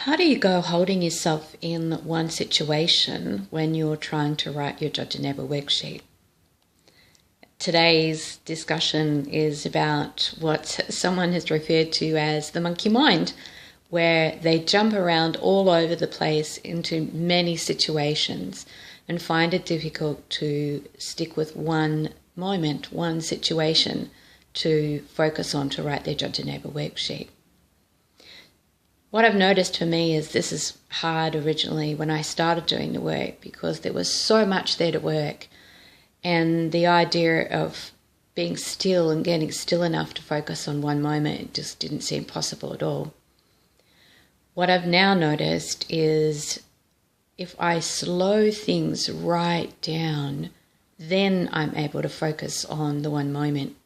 How do you go holding yourself in one situation when you're trying to write your Judge Your Neighbour worksheet? Today's discussion is about what someone has referred to as the monkey mind, where they jump around all over the place into many situations and find it difficult to stick with one moment, one situation to focus on to write their Judge Your Neighbour worksheet. What I've noticed for me is this is hard originally when I started doing the work because there was so much there to work, and the idea of being still and getting still enough to focus on one moment just didn't seem possible at all. What I've now noticed is if I slow things right down, then I'm able to focus on the one moment.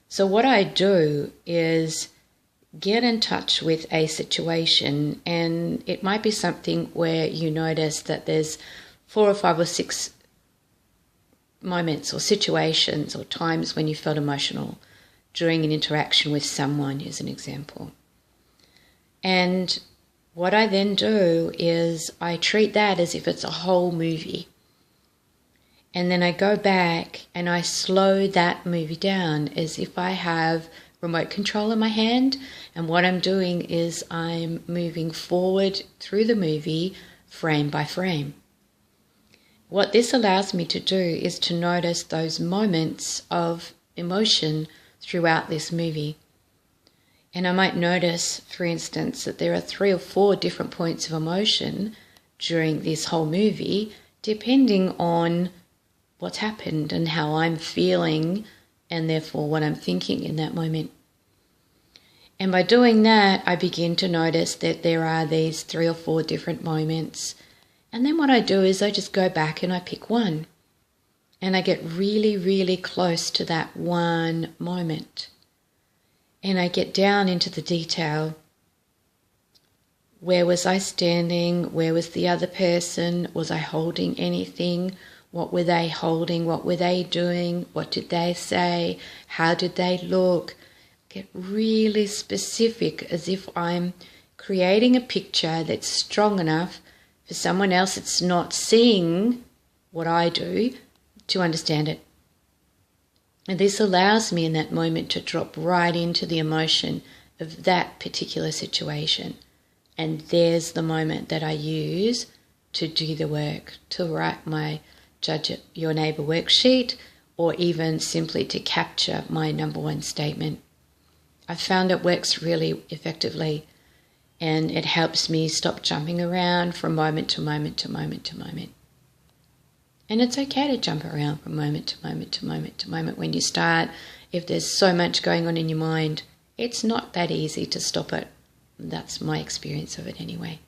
So what I do is get in touch with a situation, and it might be something where you notice that there's 4 or 5 or 6 moments or situations or times when you felt emotional during an interaction with someone, as an example. And what I then do is I treat that as if it's a whole movie. And then I go back and I slow that movie down as if I have remote control in my hand, and what I'm doing is I'm moving forward through the movie frame by frame. What this allows me to do is to notice those moments of emotion throughout this movie. And I might notice, for instance, that there are 3 or 4 different points of emotion during this whole movie, depending on what's happened and how I'm feeling, and therefore what I'm thinking in that moment. And by doing that, I begin to notice that there are these 3 or 4 different moments. And then what I do is I just go back and I pick one. And I get really, really close to that one moment. And I get down into the detail. Where was I standing? Where was the other person? Was I holding anything? What were they holding? What were they doing? What did they say? How did they look? Get really specific, as if I'm creating a picture that's strong enough for someone else that's not seeing what I do to understand it. And this allows me in that moment to drop right into the emotion of that particular situation. And there's the moment that I use to do the work, to write my Judge Your Neighbour worksheet, or even simply to capture my number 1 statement. I've found it works really effectively, and it helps me stop jumping around from moment to moment to moment to moment. And it's okay to jump around from moment to moment to moment to moment when you start. If there's so much going on in your mind, it's not that easy to stop it. That's my experience of it anyway.